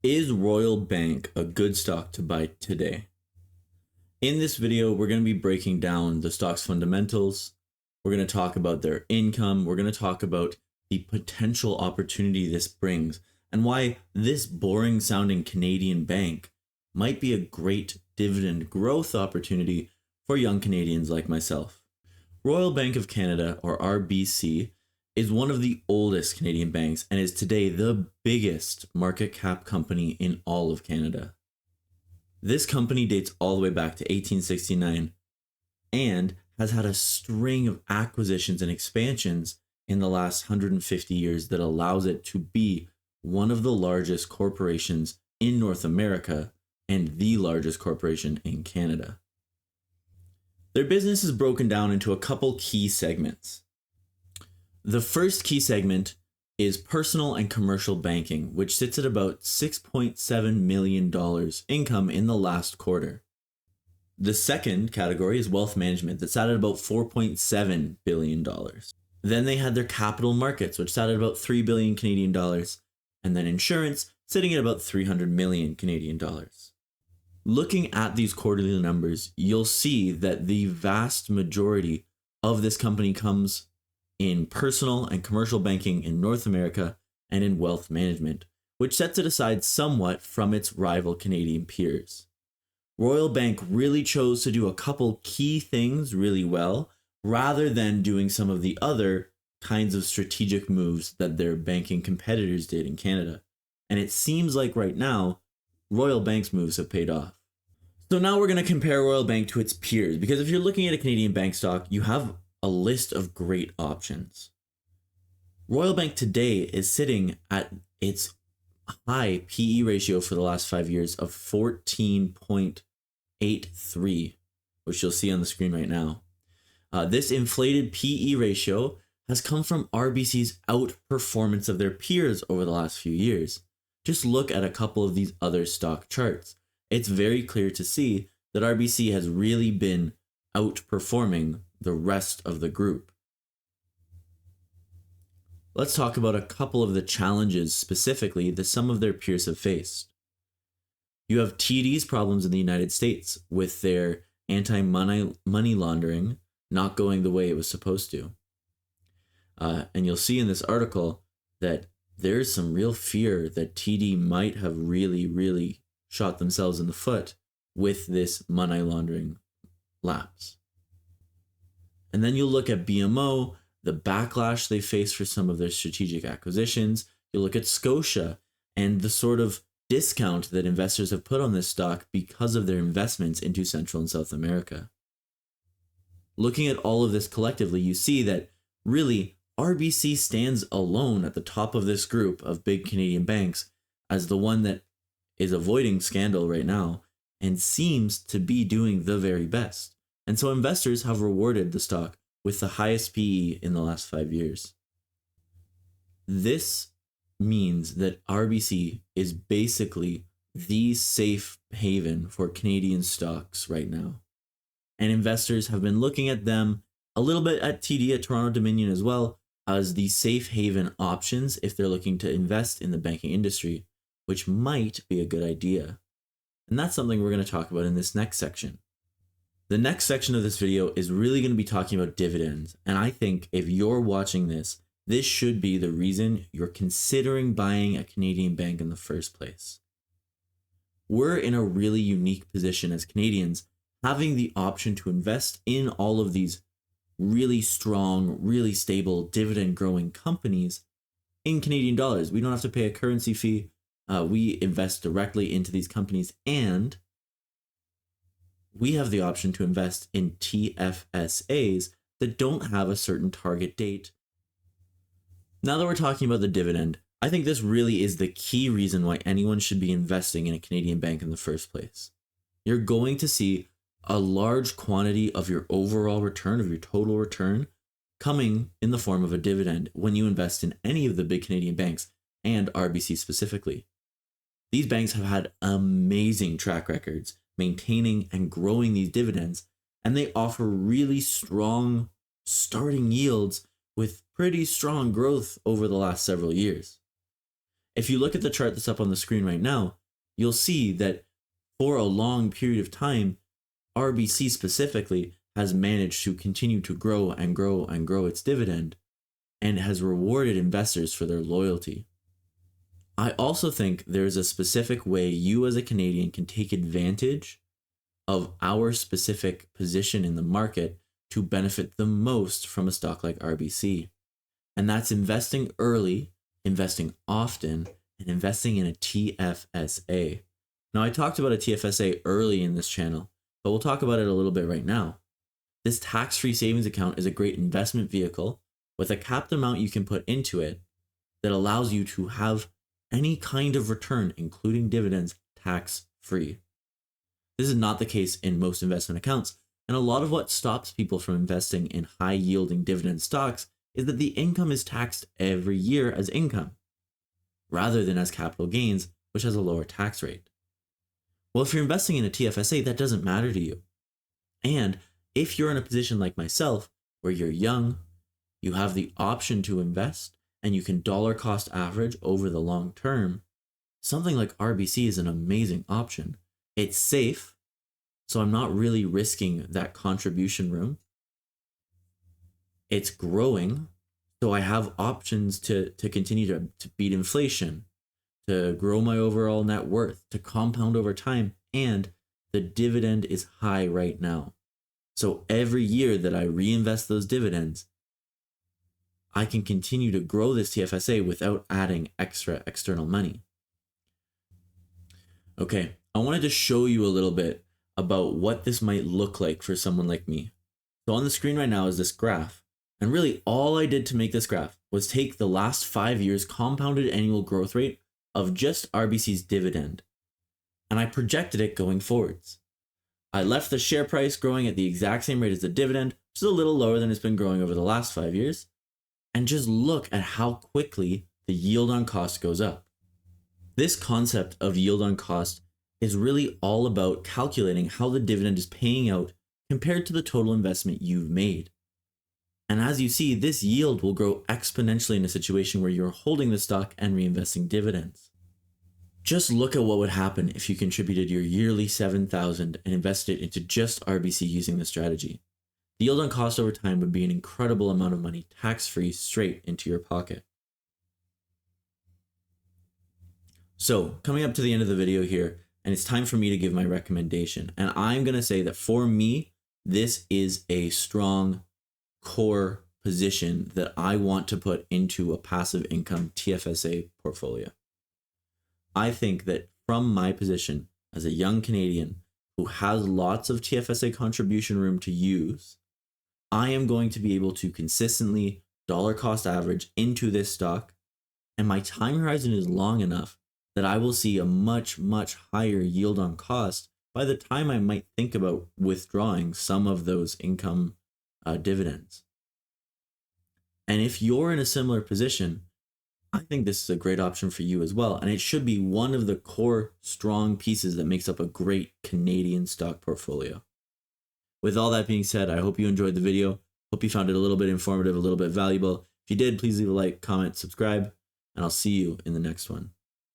Is Royal Bank a good stock to buy today? In this video, we're going to be breaking down the stock's fundamentals. We're going to talk about their income. We're going to talk about the potential opportunity this brings and why this boring sounding Canadian bank might be a great dividend growth opportunity for young Canadians like myself. Royal Bank of Canada, or RBC, is one of the oldest Canadian banks and is today the biggest market cap company in all of Canada. This company dates all the way back to 1869 and has had a string of acquisitions and expansions in the last 150 years that allows it to be one of the largest corporations in North America and the largest corporation in Canada. Their business is broken down into a couple key segments. The first key segment is personal and commercial banking, which sits at about $6.7 million income in the last quarter. The second category is wealth management, that sat at about $4.7 billion. Then they had their capital markets, which sat at about 3 billion Canadian dollars, and then insurance sitting at about 300 million Canadian dollars. Looking at these quarterly numbers, you'll see that the vast majority of this company comes in personal and commercial banking in North America and in wealth management, which sets it aside somewhat from its rival Canadian peers. Royal Bank really chose to do a couple key things really well, rather than doing some of the other kinds of strategic moves that their banking competitors did in Canada. And it seems like right now, Royal Bank's moves have paid off. So now we're going to compare Royal Bank to its peers, because if you're looking at a Canadian bank stock, you have a list of great options. Royal Bank today is sitting at its high PE ratio for the last 5 years of 14.83, which you'll see on the screen right now. This inflated PE ratio has come from RBC's outperformance of their peers over the last few years. Just look at a couple of these other stock charts. It's very clear to see that RBC has really been outperforming the rest of the group. Let's talk about a couple of the challenges specifically that some of their peers have faced. You have TD's problems in the United States with their anti-money laundering not going the way it was supposed to. And you'll see in this article that there's some real fear that TD might have really shot themselves in the foot with this money laundering lapse. And then you'll look at BMO, the backlash they face for some of their strategic acquisitions. You'll look at Scotia and the sort of discount that investors have put on this stock because of their investments into Central and South America. Looking at all of this collectively, you see that really RBC stands alone at the top of this group of big Canadian banks as the one that is avoiding scandal right now and seems to be doing the very best. And so investors have rewarded the stock with the highest PE in the last 5 years. This means that RBC is basically the safe haven for Canadian stocks right now. And investors have been looking at them a little bit at TD, at Toronto Dominion as well, as the safe haven options if they're looking to invest in the banking industry, which might be a good idea. And that's something we're going to talk about in this next section. The next section of this video is really going to be talking about dividends. And I think if you're watching this, this should be the reason you're considering buying a Canadian bank in the first place. We're in a really unique position as Canadians, having the option to invest in all of these really strong, really stable dividend growing companies in Canadian dollars. We don't have to pay a currency fee. We invest directly into these companies, and we have the option to invest in TFSAs that don't have a certain target date. Now that we're talking about the dividend, I think this really is the key reason why anyone should be investing in a Canadian bank in the first place. You're going to see a large quantity of your overall return, of your total return, coming in the form of a dividend when you invest in any of the big Canadian banks, and RBC specifically. These banks have had amazing track records maintaining and growing these dividends, and they offer really strong starting yields with pretty strong growth over the last several years. If you look at the chart that's up on the screen right now, you'll see that for a long period of time, RBC specifically has managed to continue to grow and grow and grow its dividend and has rewarded investors for their loyalty. I also think there's a specific way you as a Canadian can take advantage of our specific position in the market to benefit the most from a stock like RBC. And that's investing early, investing often, and investing in a TFSA. Now, I talked about a TFSA early in this channel, but we'll talk about it a little bit right now. This tax-free savings account is a great investment vehicle with a capped amount you can put into it that allows you to have any kind of return, including dividends, tax-free. This is not the case in most investment accounts, and a lot of what stops people from investing in high-yielding dividend stocks is that the income is taxed every year as income, rather than as capital gains, which has a lower tax rate. Well, if you're investing in a TFSA, that doesn't matter to you. And if you're in a position like myself, where you're young, you have the option to invest, and you can dollar cost average over the long term, something like RBC is an amazing option. It's safe, so I'm not really risking that contribution room. It's growing, so I have options to continue to beat inflation, to grow my overall net worth, to compound over time, and the dividend is high right now. So every year that I reinvest those dividends, I can continue to grow this TFSA without adding extra external money. Okay, I wanted to show you a little bit about what this might look like for someone like me. So on the screen right now is this graph. And really all I did to make this graph was take the last 5 years compounded annual growth rate of just RBC's dividend. And I projected it going forwards. I left the share price growing at the exact same rate as the dividend, which is a little lower than it's been growing over the last 5 years. And just look at how quickly the yield on cost goes up. This concept of yield on cost is really all about calculating how the dividend is paying out compared to the total investment you've made. And as you see, this yield will grow exponentially in a situation where you're holding the stock and reinvesting dividends. Just look at what would happen if you contributed your yearly $7,000 and invested it into just RBC using this strategy. The yield on cost over time would be an incredible amount of money tax-free straight into your pocket. So coming up to the end of the video here, and it's time for me to give my recommendation. And I'm going to say that for me, this is a strong core position that I want to put into a passive income TFSA portfolio. I think that from my position as a young Canadian who has lots of TFSA contribution room to use, I am going to be able to consistently dollar cost average into this stock, and my time horizon is long enough that I will see a much, much higher yield on cost by the time I might think about withdrawing some of those income dividends. And if you're in a similar position, I think this is a great option for you as well. And it should be one of the core strong pieces that makes up a great Canadian stock portfolio. With all that being said, I hope you enjoyed the video. Hope you found it a little bit informative, a little bit valuable. If you did, please leave a like, comment, subscribe, and I'll see you in the next one.